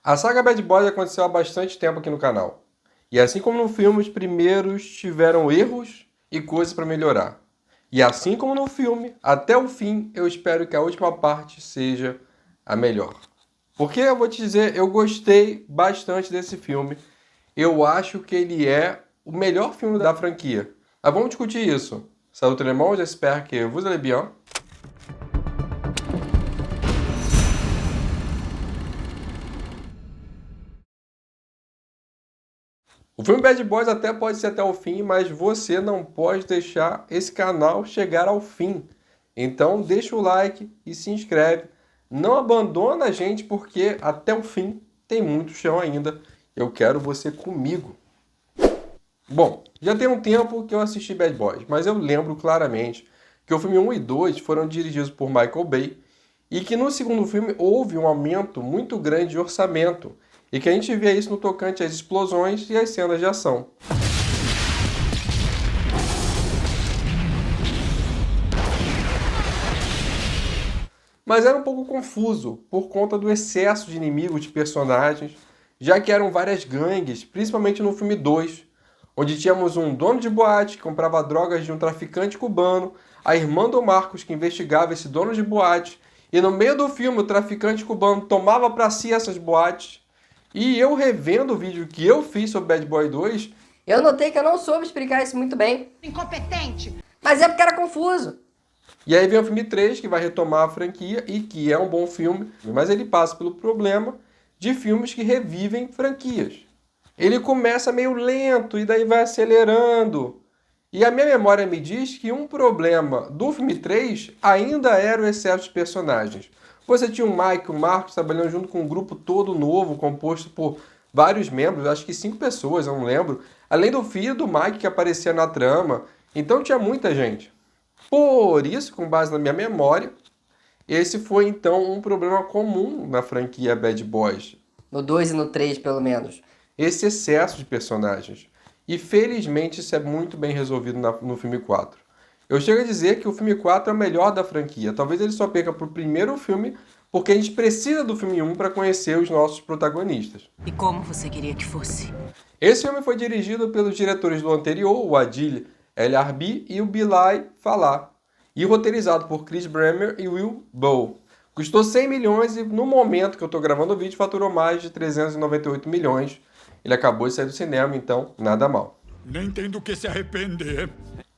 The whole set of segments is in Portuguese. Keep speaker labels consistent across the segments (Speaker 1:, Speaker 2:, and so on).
Speaker 1: A saga Bad Boys aconteceu há bastante tempo aqui no canal. E assim como no filme, os primeiros tiveram erros e coisas para melhorar. E assim como no filme, até o fim, eu espero que a última parte seja a melhor. Porque eu vou te dizer, eu gostei bastante desse filme. Eu acho que ele é o melhor filme da franquia. Mas vamos discutir isso. Salut tout le monde, j'espère que vous allez bien. O filme Bad Boys até pode ser até o fim, mas você não pode deixar esse canal chegar ao fim. Então deixa o like e se inscreve. Não abandona a gente porque até o fim tem muito chão ainda. Eu quero você comigo. Bom, já tem um tempo que eu assisti Bad Boys, mas eu lembro claramente que o filme 1 e 2 foram dirigidos por Michael Bay e que no segundo filme houve um aumento muito grande de orçamento e que a gente vê isso no tocante às explosões e às cenas de ação. Mas era um pouco confuso por conta do excesso de inimigos de personagens, já que eram várias gangues, principalmente no filme 2, onde tínhamos um dono de boate que comprava drogas de um traficante cubano, a irmã do Marcos que investigava esse dono de boate, e no meio do filme o traficante cubano tomava para si essas boates. E eu revendo o vídeo que eu fiz sobre Bad Boy 2,
Speaker 2: eu notei que eu não soube explicar isso muito bem.
Speaker 3: Incompetente!
Speaker 2: Mas é porque era confuso.
Speaker 1: E aí vem o filme 3, que vai retomar a franquia e que é um bom filme, mas ele passa pelo problema de filmes que revivem franquias. Ele começa meio lento e daí vai acelerando. E a minha memória me diz que um problema do filme 3 ainda era o excesso de personagens. Você tinha o Mike, o Marcos trabalhando junto com um grupo todo novo, composto por vários membros, acho que 5 pessoas, eu não lembro. Além do filho do Mike que aparecia na trama. Então tinha muita gente. Por isso, com base na minha memória, esse foi então um problema comum na franquia Bad Boys.
Speaker 2: No 2 e no 3, pelo menos.
Speaker 1: Esse excesso de personagens. E felizmente isso é muito bem resolvido no filme 4. Eu chego a dizer que o filme 4 é o melhor da franquia. Talvez ele só perca pro primeiro filme, porque a gente precisa do filme 1 para conhecer os nossos protagonistas.
Speaker 3: E como você queria que fosse?
Speaker 1: Esse filme foi dirigido pelos diretores do anterior, o Adil El Arbi e o Bilal Fallah, e roteirizado por Chris Bremer e Will Bow. Custou 100 milhões e no momento que eu estou gravando o vídeo faturou mais de 398 milhões. Ele acabou de sair do cinema, então nada mal.
Speaker 4: Nem tem do que se arrepender.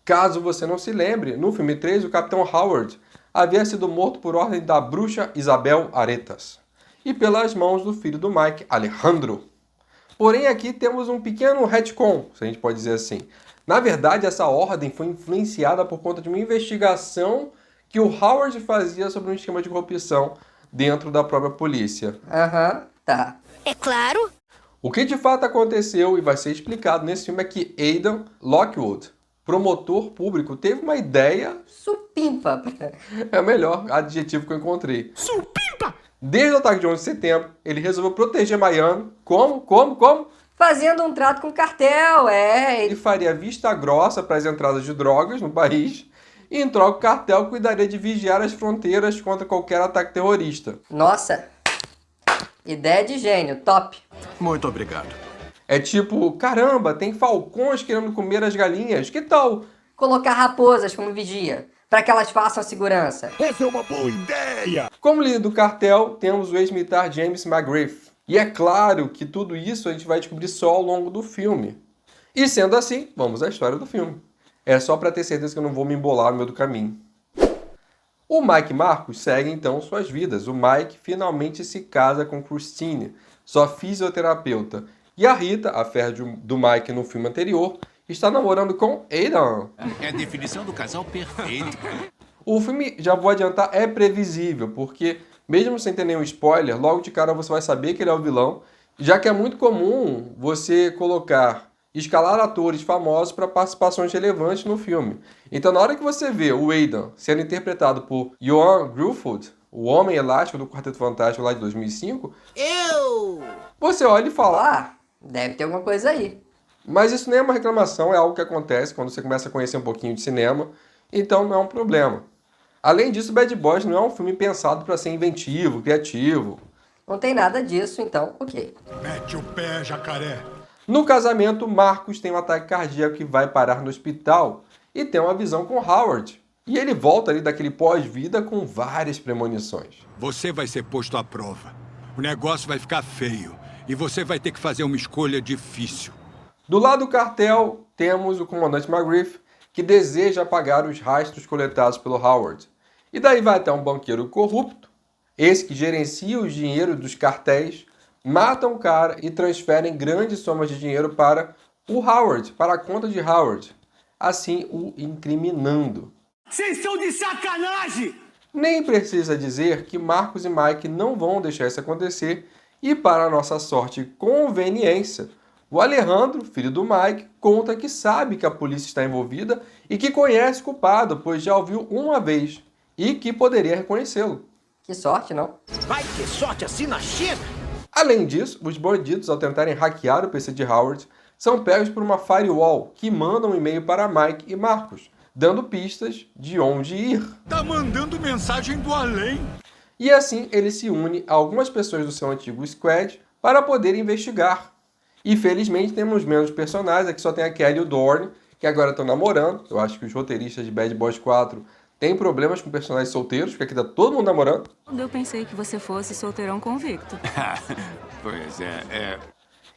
Speaker 1: Caso você não se lembre, no filme 3 o Capitão Howard havia sido morto por ordem da bruxa Isabel Aretas e pelas mãos do filho do Mike, Alejandro. Porém aqui temos um pequeno retcon, se a gente pode dizer assim. Na verdade, essa ordem foi influenciada por conta de uma investigação que o Howard fazia sobre um esquema de corrupção dentro da própria polícia.
Speaker 2: Tá.
Speaker 3: É claro!
Speaker 1: O que de fato aconteceu e vai ser explicado nesse filme é que Aidan Lockwood, promotor público, teve uma ideia...
Speaker 2: Supimpa.
Speaker 1: É o melhor adjetivo que eu encontrei.
Speaker 4: Supimpa!
Speaker 1: Desde o ataque de 11 de setembro, ele resolveu proteger Miami. Como?
Speaker 2: Fazendo um trato com o cartel,
Speaker 1: Ele faria vista grossa para as entradas de drogas no país e, em troca, o cartel cuidaria de vigiar as fronteiras contra qualquer ataque terrorista.
Speaker 2: Nossa. Ideia de gênio, top.
Speaker 4: Muito obrigado.
Speaker 1: É tipo, caramba, tem falcões querendo comer as galinhas, que tal?
Speaker 2: Colocar raposas como vigia, para que elas façam a segurança.
Speaker 4: Essa é uma boa ideia!
Speaker 1: Como líder do cartel, temos o ex-militar James McGriff. E é claro que tudo isso a gente vai descobrir só ao longo do filme. E sendo assim, vamos à história do filme. É só para ter certeza que eu não vou me embolar no meio do caminho. O Mike e Marcos seguem então suas vidas. O Mike finalmente se casa com Christine, sua fisioterapeuta. E a Rita, a fé do Mike no filme anterior, está namorando com Aidan.
Speaker 5: É a definição do casal perfeito.
Speaker 1: O filme, já vou adiantar, é previsível, porque mesmo sem ter nenhum spoiler, logo de cara você vai saber que ele é o vilão, já que é muito comum você escalar atores famosos para participações relevantes no filme. Então, na hora que você vê o Aidan sendo interpretado por Ioan Gruffudd, o Homem Elástico do Quarteto Fantástico lá de 2005, você olha e fala,
Speaker 2: Deve ter alguma coisa aí.
Speaker 1: mas isso nem é uma reclamação, é algo que acontece quando você começa a conhecer um pouquinho de cinema, então não é um problema. Além disso, Bad Boys não é um filme pensado para ser inventivo, criativo.
Speaker 2: Não tem nada disso, então, ok.
Speaker 4: Mete o pé, jacaré.
Speaker 1: No casamento, Marcus tem um ataque cardíaco e vai parar no hospital e tem uma visão com Howard. E ele volta ali daquele pós-vida com várias premonições.
Speaker 4: Você vai ser posto à prova. O negócio vai ficar feio. E você vai ter que fazer uma escolha difícil.
Speaker 1: Do lado do cartel, temos o comandante McGriff, que deseja apagar os rastros coletados pelo Howard. E daí vai até um banqueiro corrupto, esse que gerencia o dinheiro dos cartéis, mata um cara e transferem grandes somas de dinheiro para o Howard, para a conta de Howard, assim o incriminando.
Speaker 6: Vocês estão de sacanagem!
Speaker 1: Nem precisa dizer que Marcus e Mike não vão deixar isso acontecer e, para nossa sorte e conveniência, o Alejandro, filho do Mike, conta que sabe que a polícia está envolvida e que conhece o culpado, pois já o viu uma vez e que poderia reconhecê-lo.
Speaker 2: Que sorte, não?
Speaker 6: Vai ter sorte assim na China!
Speaker 1: Além disso, os bandidos, ao tentarem hackear o PC de Howard, são pegos por uma firewall que manda um e-mail para Mike e Marcus, dando pistas de onde ir.
Speaker 4: Tá mandando mensagem do além.
Speaker 1: E assim ele se une a algumas pessoas do seu antigo squad para poder investigar. E felizmente temos menos personagens, aqui só tem a Kelly e o Dorne, que agora estão namorando. Eu acho que os roteiristas de Bad Boys 4 têm problemas com personagens solteiros, porque aqui tá todo mundo namorando.
Speaker 3: Eu pensei que você fosse solteirão convicto.
Speaker 5: Pois é.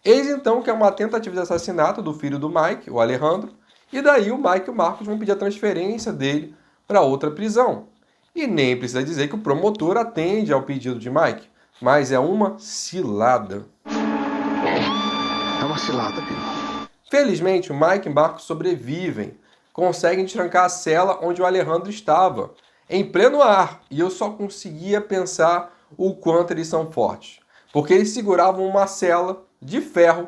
Speaker 1: Eis então que é uma tentativa de assassinato do filho do Mike, o Alejandro, e daí o Mike e o Marcos vão pedir a transferência dele para outra prisão. E nem precisa dizer que o promotor atende ao pedido de Mike, mas é uma cilada.
Speaker 6: É uma cilada, filho.
Speaker 1: Felizmente, o Mike e Marcos sobrevivem, conseguem trancar a cela onde o Alejandro estava, em pleno ar, e eu só conseguia pensar o quanto eles são fortes, porque eles seguravam uma cela de ferro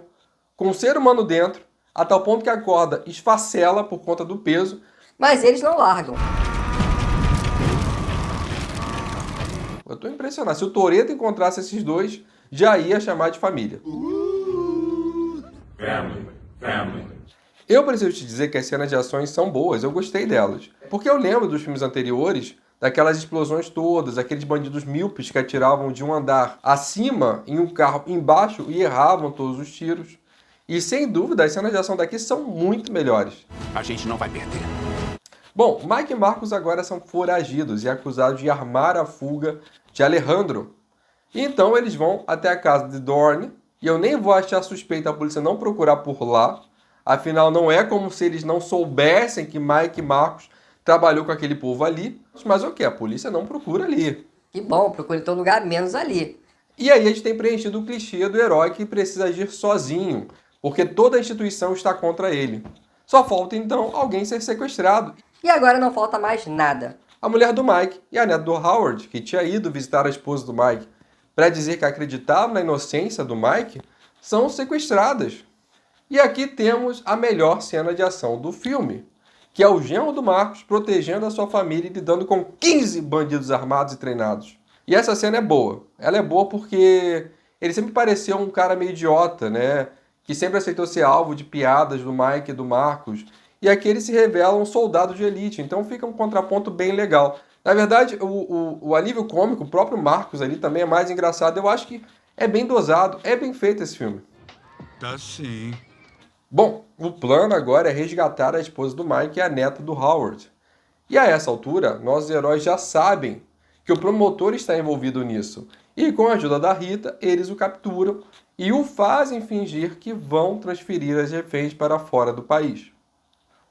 Speaker 1: com um ser humano dentro, a tal ponto que a corda esfacela por conta do peso.
Speaker 2: Mas eles não largam.
Speaker 1: Eu tô impressionado. Se o Toretto encontrasse esses dois, já ia chamar de família. Eu preciso te dizer que as cenas de ações são boas, eu gostei delas. Porque eu lembro dos filmes anteriores, daquelas explosões todas, aqueles bandidos míopes que atiravam de um andar acima em um carro embaixo e erravam todos os tiros. E sem dúvida, as cenas de ação daqui são muito melhores.
Speaker 5: A gente não vai perder.
Speaker 1: Bom, Mike e Marcos agora são foragidos e acusados de armar a fuga de Alejandro. Então eles vão até a casa de Dorne, e eu nem vou achar suspeita a polícia não procurar por lá. Afinal, não é como se eles não soubessem que Mike e Marcos trabalhou com aquele povo ali. Mas o que? A polícia não procura ali.
Speaker 2: Que bom, procure em todo lugar, menos ali.
Speaker 1: E aí a gente tem preenchido o clichê do herói que precisa agir sozinho, porque toda a instituição está contra ele. Só falta então alguém ser sequestrado.
Speaker 2: E agora não falta mais nada.
Speaker 1: A mulher do Mike e a neta do Howard, que tinha ido visitar a esposa do Mike para dizer que acreditava na inocência do Mike, são sequestradas. E aqui temos a melhor cena de ação do filme, que é o genro do Marcos protegendo a sua família e lidando com 15 bandidos armados e treinados. E essa cena é boa. Ela é boa porque ele sempre pareceu um cara meio idiota, né? Que sempre aceitou ser alvo de piadas do Mike e do Marcos. E aqui ele se revela um soldado de elite, então fica um contraponto bem legal. Na verdade, o alívio cômico, o próprio Marcos ali também é mais engraçado. Eu acho que é bem dosado, é bem feito esse filme.
Speaker 4: Tá sim.
Speaker 1: Bom, o plano agora é resgatar a esposa do Mike e a neta do Howard. E a essa altura, nossos heróis já sabem que o promotor está envolvido nisso. E com a ajuda da Rita, eles o capturam e o fazem fingir que vão transferir as reféns para fora do país.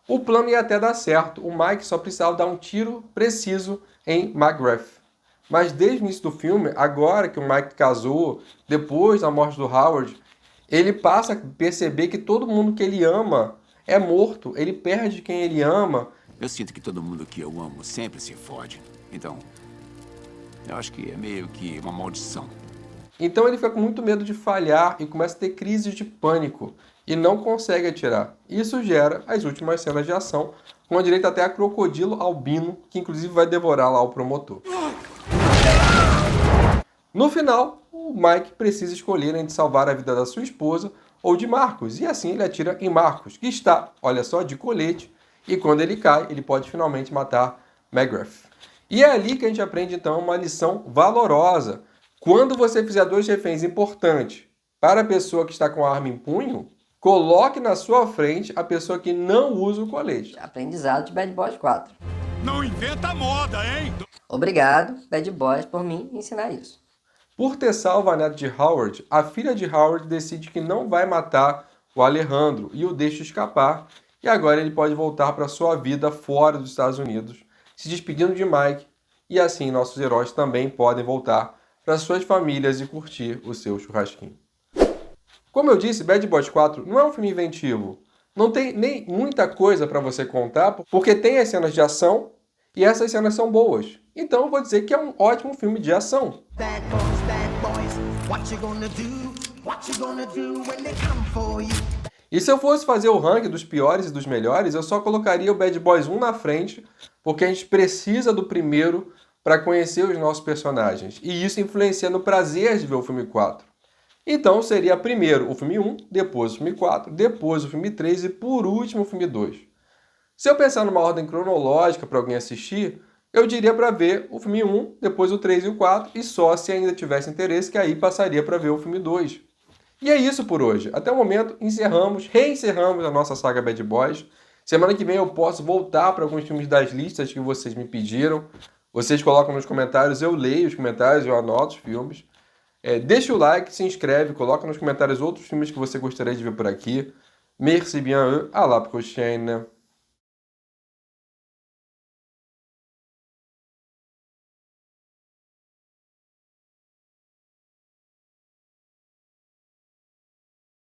Speaker 1: O plano ia até dar certo, o Mike só precisava dar um tiro preciso em McGriff. Mas desde o início do filme, agora que o Mike casou, depois da morte do Howard, ele passa a perceber que todo mundo que ele ama é morto, ele perde quem ele ama.
Speaker 5: Eu sinto que todo mundo que eu amo sempre se fode. Então, eu acho que é meio que uma maldição.
Speaker 1: Então ele fica com muito medo de falhar e começa a ter crises de pânico e não consegue atirar. Isso gera as últimas cenas de ação, com direito até a crocodilo albino, que inclusive vai devorar lá o promotor. No final, o Mike precisa escolher entre salvar a vida da sua esposa ou de Marcos, e assim ele atira em Marcos, que está, olha só, de colete, e quando ele cai, ele pode finalmente matar McGriff. E é ali que a gente aprende então uma lição valorosa. Quando você fizer 2 reféns importantes para a pessoa que está com a arma em punho, coloque na sua frente a pessoa que não usa o colete.
Speaker 2: Aprendizado de Bad Boys 4.
Speaker 4: Não inventa moda, hein?
Speaker 2: Obrigado, Bad Boys, por me ensinar isso.
Speaker 1: Por ter salvo a neta de Howard, a filha de Howard decide que não vai matar o Alejandro e o deixa escapar, e agora ele pode voltar para sua vida fora dos Estados Unidos, se despedindo de Mike, e assim nossos heróis também podem voltar para suas famílias e curtir o seu churrasquinho. Como eu disse, Bad Boys 4 não é um filme inventivo. Não tem nem muita coisa para você contar, porque tem as cenas de ação e essas cenas são boas. Então eu vou dizer que é um ótimo filme de ação.
Speaker 6: Bad boys, what you gonna do? What you gonna do when they come for you?
Speaker 1: E se eu fosse fazer o ranking dos piores e dos melhores, eu só colocaria o Bad Boys 1 na frente, porque a gente precisa do primeiro para conhecer os nossos personagens. E isso influencia no prazer de ver o filme 4. Então seria primeiro o filme 1, depois o filme 4, depois o filme 3 e por último o filme 2. Se eu pensar numa ordem cronológica para alguém assistir, eu diria para ver o filme 1, depois o 3 e o 4, e só se ainda tivesse interesse que aí passaria para ver o filme 2. E é isso por hoje. Até o momento reencerramos a nossa saga Bad Boys. Semana que vem eu posso voltar para alguns filmes das listas que vocês me pediram. Vocês colocam nos comentários, eu leio os comentários, eu anoto os filmes. Deixa o like, se inscreve, coloca nos comentários outros filmes que você gostaria de ver por aqui. Merci bien, à la prochaine.